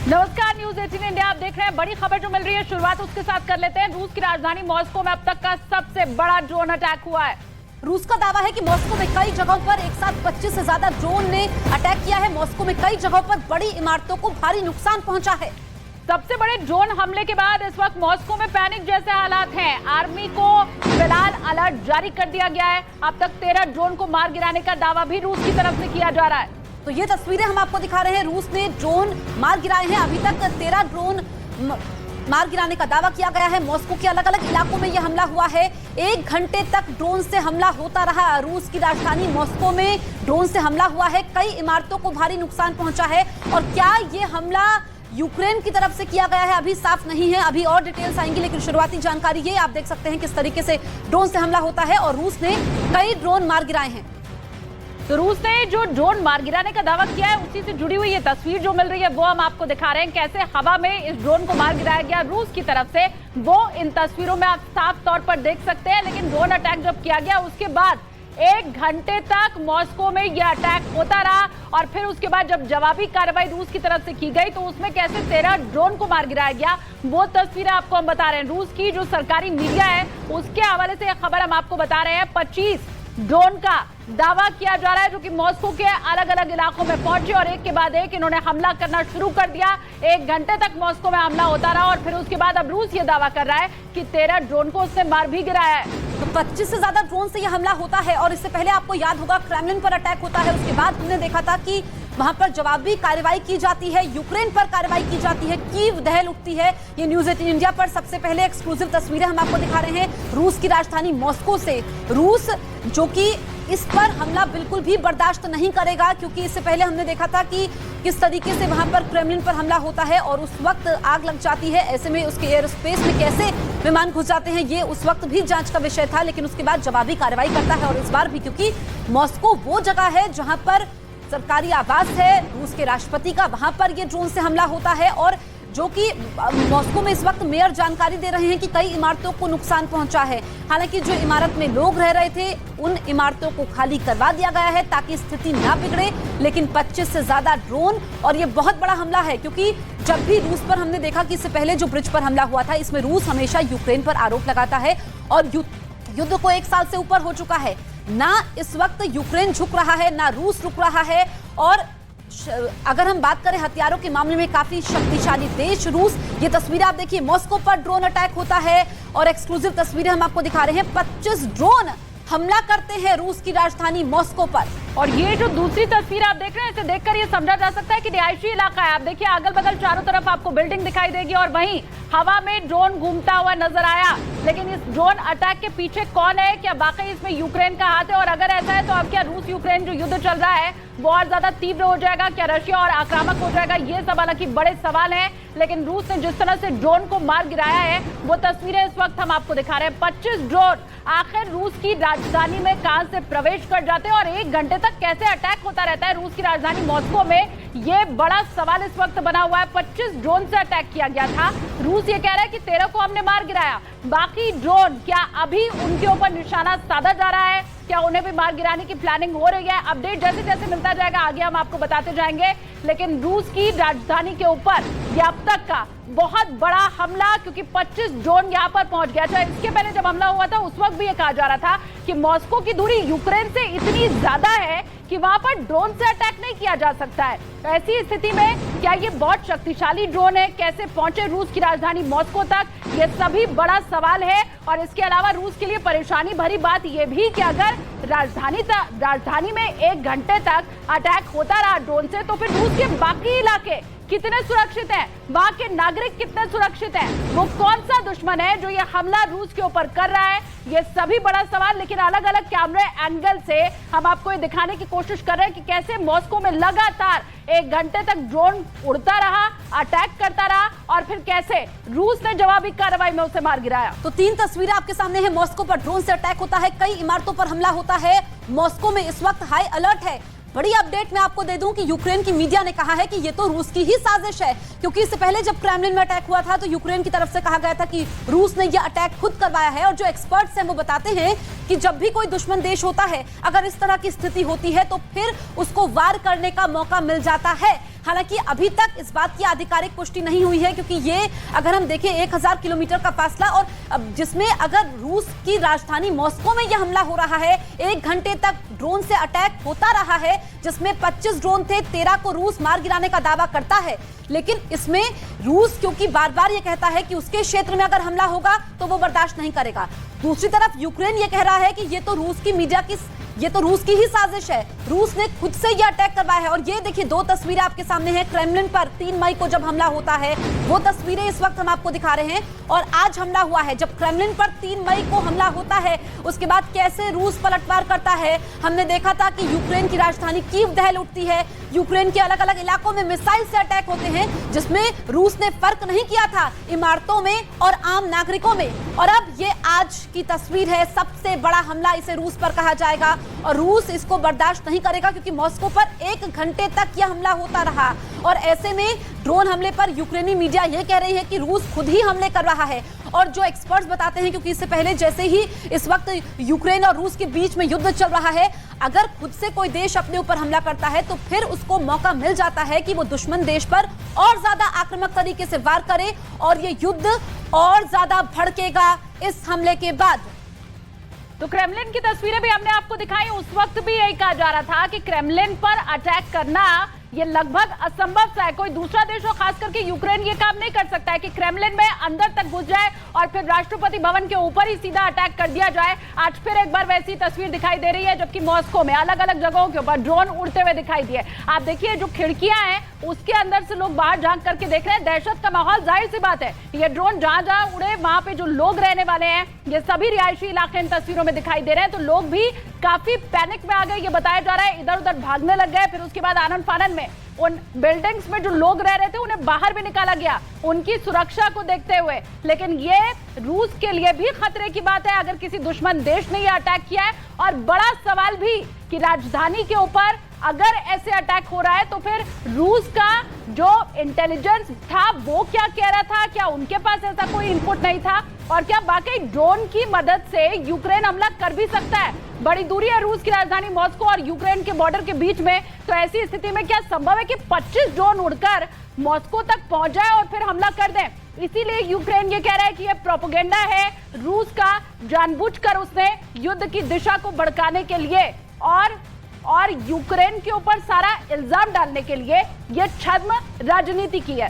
नमस्कार, news 18 India आप देख रहे हैं। बड़ी खबर जो मिल रही है, शुरुआत उसके साथ कर लेते हैं। रूस की राजधानी मॉस्को में अब तक का सबसे बड़ा ड्रोन अटैक हुआ है। रूस का दावा है कि मॉस्को में कई जगहों पर एक साथ 25 से ज्यादा ड्रोन ने अटैक किया है। मॉस्को में कई जगहों पर बड़ी इमारतों को भारी नुकसान पहुंचा है। सबसे बड़े ड्रोन हमले के बाद इस वक्त मॉस्को में पैनिक जैसे हालात हैं। आर्मी को फिलहाल अलर्ट जारी कर दिया गया है। अब तक 13 ड्रोन को मार गिराने का दावा भी रूस की तरफ से किया जा रहा है। तो ये तस्वीरें हम आपको दिखा रहे हैं। रूस ने ड्रोन मार गिराए हैं। अभी तक 13 ड्रोन मार गिराने का दावा किया गया है। मॉस्को के अलग अलग इलाकों में यह हमला हुआ है। 1 घंटे तक ड्रोन से हमला होता रहा। रूस की राजधानी मॉस्को में ड्रोन से हमला हुआ है। कई इमारतों को भारी नुकसान पहुंचा है। और क्या ये हमला यूक्रेन की तरफ से किया गया है, अभी साफ नहीं है। अभी और डिटेल्स आएंगी, लेकिन शुरुआती जानकारी ये आप देख सकते हैं किस तरीके से ड्रोन से हमला होता है। और रूस ने कई ड्रोन मार गिराए हैं। तो रूस ने जो ड्रोन मार गिराने का दावा किया है, उसी से जुड़ी हुई ये तस्वीर जो मिल रही है वो हम आपको दिखा रहे हैं। कैसे हवा में इस ड्रोन को मार गिराया गया रूस की तरफ से, वो इन तस्वीरों में आप साफ तौर पर देख सकते हैं। लेकिन ड्रोन अटैक जब किया गया उसके बाद 1 घंटे तक मॉस्को में यह अटैक होता रहा। और फिर उसके बाद जब जवाबी कार्रवाई रूस की तरफ से की गई तो उसमें कैसे 13 ड्रोन को मार गिराया गया, वो तस्वीरें आपको हम बता रहे हैं। रूस की जो सरकारी मीडिया है उसके हवाले से यह खबर हम आपको बता रहे हैं। 25 ड्रोन का दावा किया जा रहा है जो कि मॉस्को के अलग अलग इलाकों में पहुंचे और एक के बाद एक इन्होंने हमला करना शुरू कर दिया। 1 घंटे तक मॉस्को में हमला होता रहा और फिर उसके बाद अब रूस ये दावा कर रहा है कि 13 ड्रोन को उसने मार भी गिराया है। तो 25 से ज्यादा ड्रोन से यह हमला होता है। और इससे पहले आपको याद होगा क्रेमलिन पर अटैक होता है। उसके बाद हमने देखा था कि वहां पर जवाबी कार्रवाई की जाती है, यूक्रेन पर कार्रवाई की जाती है, कीव दहल उठती है। ये न्यूज 18 इंडिया पर सबसे पहले एक्सक्लूसिव तस्वीरें हम आपको दिखा रहे हैं रूस की राजधानी मॉस्को से। रूस जो कि इस पर हमला बिल्कुल भी बर्दाश्त नहीं करेगा, क्योंकि इससे पहले हमने देखा था कि किस तरीके से वहां पर क्रेमलिन पर हमला होता है और उस वक्त आग लग जाती है। ऐसे में उसके एयर स्पेस में कैसे विमान घुस जाते हैं, ये उस वक्त भी जांच का विषय था। लेकिन उसके बाद जवाबी कार्रवाई करता है। और इस बार भी, क्योंकि मॉस्को वो जगह है जहां पर सरकारी आवास है रूस के राष्ट्रपति का, वहां पर ये ड्रोन से हमला होता है। और जो कि मॉस्को में इस वक्त मेयर जानकारी दे रहे हैं कि कई इमारतों को नुकसान पहुंचा है। हालांकि जो इमारत में लोग रह रहे थे उन इमारतों को खाली करवा दिया गया है ताकि स्थिति ना बिगड़े। लेकिन 25 से ज्यादा ड्रोन, और ये बहुत बड़ा हमला है, क्योंकि जब भी रूस पर हमने देखा कि इससे पहले जो ब्रिज पर हमला हुआ था, इसमें रूस हमेशा यूक्रेन पर आरोप लगाता है। और युद्ध को 1 साल से ऊपर हो चुका है। ना इस वक्त यूक्रेन झुक रहा है, ना रूस रुक रहा है। और अगर हम बात करें हथियारों के मामले में काफी शक्तिशाली देश रूस। ये तस्वीरें आप देखिए, मॉस्को पर ड्रोन अटैक होता है और एक्सक्लूसिव तस्वीरें हम आपको दिखा रहे हैं। 25 ड्रोन हमला करते हैं रूस की राजधानी मॉस्को पर। और ये जो दूसरी तस्वीर आप देख रहे हैं, इसे देखकर ये समझा जा सकता है कि रिहायशी इलाका है। आप देखिए अगल बगल चारों तरफ आपको बिल्डिंग दिखाई देगी और वहीं हवा में ड्रोन घूमता हुआ नजर आया। लेकिन इस ड्रोन अटैक के पीछे कौन है, क्या वाकई इसमें यूक्रेन का हाथ है? और अगर ऐसा है तो अब क्या रूस यूक्रेन जो युद्ध चल रहा है वो और ज्यादा तीव्र हो जाएगा? क्या रशिया और आक्रामक हो जाएगा? ये सब हालांकि बड़े सवाल हैं। लेकिन रूस ने जिस तरह से ड्रोन को मार गिराया है वो तस्वीरें इस वक्त हम आपको दिखा रहे हैं। 25 ड्रोन आखिर रूस की राजधानी में कहां से प्रवेश कर जाते हैं और 1 घंटे तक कैसे अटैक होता रहता है रूस की राजधानी मॉस्को में, ये बड़ा सवाल इस वक्त बना हुआ है। 25 ड्रोन से अटैक किया गया था। रूस ये कह रहा है कि 13 को हमने मार गिराया। बाकी ड्रोन क्या अभी उनके ऊपर निशाना साधा जा रहा है? क्या उन्हें भी मार गिराने की प्लानिंग हो रही है? अपडेट जैसे जैसे मिलता जाएगा आगे हम आपको बताते जाएंगे। लेकिन रूस की राजधानी के ऊपर ये अब तक का बहुत बड़ा हमला, क्योंकि 25 ड्रोन यहां पर पहुंच गया था। इसके पहले जब हमला हुआ था उस वक्त भी ये कहा जा रहा था कि मॉस्को की दूरी यूक्रेन से इतनी ज्यादा है कि वहां पर ड्रोन से अटैक नहीं किया जा सकता है। तो ऐसी स्थिति में क्या ये बहुत शक्तिशाली ड्रोन है? कैसे पहुंचे रूस की राजधानी मॉस्को तक? ये सभी बड़ा सवाल है। और इसके अलावा रूस के लिए परेशानी भरी बात यह भी कि अगर राजधानी में 1 घंटे तक अटैक होता रहा ड्रोन से, तो फिर रूस के बाकी इलाके कितने सुरक्षित हैं? वहां के नागरिक कितने सुरक्षित हैं? वो कौन सा दुश्मन है जो ये हमला रूस के ऊपर कर रहा है? ये सभी बड़ा सवाल। लेकिन अलग अलग कैमरे एंगल से हम आपको ये दिखाने की कोशिश कर रहे हैं कि कैसे मॉस्को में लगातार 1 घंटे तक ड्रोन उड़ता रहा, अटैक करता रहा और फिर कैसे रूस ने जवाबी कार्रवाई में उसे मार गिराया। तो 3 तस्वीरें आपके सामने है। मॉस्को पर ड्रोन से अटैक होता है, कई इमारतों पर हमला होता है। मॉस्को में इस वक्त हाई अलर्ट है। बड़ी अपडेट मैं आपको दे दूं कि यूक्रेन की मीडिया ने कहा है कि ये तो रूस की ही साजिश है, क्योंकि इससे पहले जब क्रेमलिन में अटैक हुआ था तो यूक्रेन की तरफ से कहा गया था कि रूस ने यह अटैक खुद करवाया है। और जो एक्सपर्ट्स हैं वो बताते हैं कि जब भी कोई दुश्मन देश होता है, अगर इस तरह की स्थिति होती है तो फिर उसको वार करने का मौका मिल जाता है। हालांकि अभी तक इस बात की आधिकारिक पुष्टि नहीं हुई है, क्योंकि ये अगर हम देखें 1000 किलोमीटर का फासला, और जिसमें अगर रूस की राजधानी मॉस्को में यह हमला हो रहा है, 1 घंटे तक ड्रोन से अटैक होता रहा है, जिसमें 25 ड्रोन थे, 13 को रूस मार गिराने का दावा करता है। लेकिन इसमें रूस क्योंकि बार बार ये कहता है कि उसके क्षेत्र में अगर हमला होगा तो वो बर्दाश्त नहीं करेगा। दूसरी तरफ यूक्रेन ये कह रहा है कि ये तो रूस की मीडिया की, ये तो रूस की ही साजिश है, रूस ने खुद से ये अटैक करवाया है। और ये देखिए 2 तस्वीरें आपके सामने हैं क्रेमलिन पर 3 मई को जब हमला होता है, वो तस्वीरें इस वक्त हम आपको दिखा रहे हैं। और आज हमला हुआ है, जब क्रेमलिन पर 3 मई को हमला होता है, उसके बाद कैसे रूस पलटवार करता है। हमने देखा था कि यूक्रेन की राजधानी कीव दहल उठती है, यूक्रेन के अलग अलग इलाकों में मिसाइल से अटैक होते हैं, जिसमें रूस ने फर्क नहीं किया था इमारतों में और आम नागरिकों में। और अब ये आज की तस्वीर है, सबसे बड़ा हमला इसे रूस पर कहा जाएगा, और रूस इसको बर्दाश्त नहीं करेगा, क्योंकि मॉस्को पर 1 घंटे तक यह हमला होता रहा। और ऐसे में ड्रोन हमले पर यूक्रेनी मीडिया यह कह रही है कि रूस खुद ही हमले कर रहा है। और जो एक्सपर्ट्स बताते हैं, क्योंकि इससे पहले जैसे ही इस वक्त यूक्रेन और रूस के बीच में युद्ध चल रहा है, अगर खुद से कोई देश अपने ऊपर हमला करता है तो फिर उसको मौका मिल जाता है कि वो दुश्मन देश पर और ज्यादा आक्रामक तरीके से वार करे, और ये युद्ध और ज्यादा भड़केगा इस हमले के बाद। तो क्रेमलिन की तस्वीरें भी हमने आपको दिखाई, उस वक्त भी यही कहा जा रहा था कि क्रेमलिन पर अटैक करना ये लगभग असंभव सा है। कोई दूसरा देश हो, खास करके यूक्रेन, ये काम नहीं कर सकता है कि क्रेमलिन में अंदर तक घुस जाए और फिर राष्ट्रपति भवन के ऊपर ही सीधा अटैक कर दिया जाए। आज फिर एक बार वैसी तस्वीर दिखाई दे रही है, जबकि मॉस्को में अलग अलग जगहों के ऊपर ड्रोन उड़ते हुए दिखाई दिए। आप देखिए जो खिड़कियां हैं उसके अंदर से लोग बाहर झांक करके देख रहे हैं। दहशत का माहौल, जाहिर सी बात है, ये ड्रोन जहां जहां उड़े वहां पे जो लोग रहने वाले हैं, ये सभी रिहायशी इलाके इन तस्वीरों में दिखाई दे रहे हैं। तो लोग भी काफी पैनिक में आ गए, ये बताया जा रहा है, इधर उधर भागने लग गए। फिर उसके बाद आनन फानन में उन बिल्डिंग्स में जो लोग रह रहे थे उन्हें बाहर भी निकाला गया, उनकी सुरक्षा को देखते हुए। लेकिन ये रूस के लिए भी खतरे की बात है अगर किसी दुश्मन देश ने यह अटैक किया है। और बड़ा सवाल भी कि राजधानी के ऊपर अगर ऐसे अटैक हो रहा है तो फिर रूस का जो इंटेलिजेंस था वो क्या कह रहा था, क्या उनके पास ऐसा कोई इनपुट नहीं था, और क्या वाकई ड्रोन की मदद से यूक्रेन हमला कर भी सकता है। बड़ी दूरी है रूस की राजधानी मॉस्को और यूक्रेन के बॉर्डर के बीच में, तो ऐसी स्थिति में क्या संभव है कि 25 ड्रोन उड़कर मॉस्को तक पहुंच जाए और फिर हमला कर दें। इसीलिए यूक्रेन ये कह रहा है कि यह प्रोपेगेंडा है रूस का, जानबूझकर उसने युद्ध की दिशा को भड़काने के लिए और यूक्रेन के ऊपर सारा इल्जाम डालने के लिए यह छद्म राजनीति की है।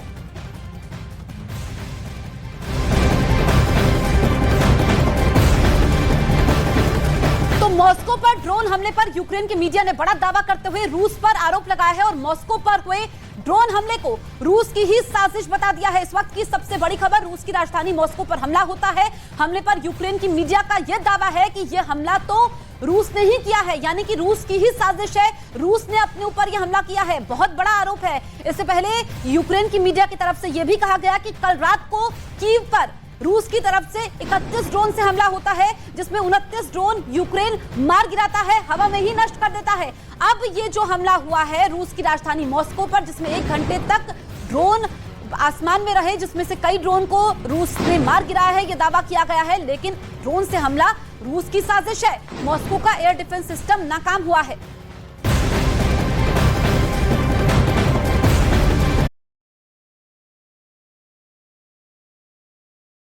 तो मॉस्को पर ड्रोन हमले पर यूक्रेन की मीडिया ने बड़ा दावा करते हुए रूस पर आरोप लगाया है, और मॉस्को पर हुए ड्रोन हमले को रूस की ही साजिश बता दिया है। इस वक्त की सबसे बड़ी खबर, रूस की राजधानी मॉस्को पर हमला होता है। हमले पर यूक्रेन की मीडिया का यह दावा है कि यह हमला तो रूस ने ही किया है, यानी कि रूस की ही साजिश है, रूस ने अपने ऊपर यह हमला किया है। बहुत बड़ा आरोप है। इससे पहले यूक्रेन की मीडिया की तरफ से यह भी कहा गया कि कल रात को कीव पर रूस की तरफ से 31 ड्रोन से हमला होता है, जिसमें 29 ड्रोन यूक्रेन मार गिराता है, हवा में ही नष्ट कर देता है। अब ये जो हमला हुआ है रूस की राजधानी मॉस्को पर, जिसमें 1 घंटे तक ड्रोन आसमान में रहे, जिसमें से कई ड्रोन को रूस ने मार गिराया है, यह दावा किया गया है। लेकिन ड्रोन से हमला रूस की साजिश है, मॉस्को का एयर डिफेंस सिस्टम नाकाम हुआ है।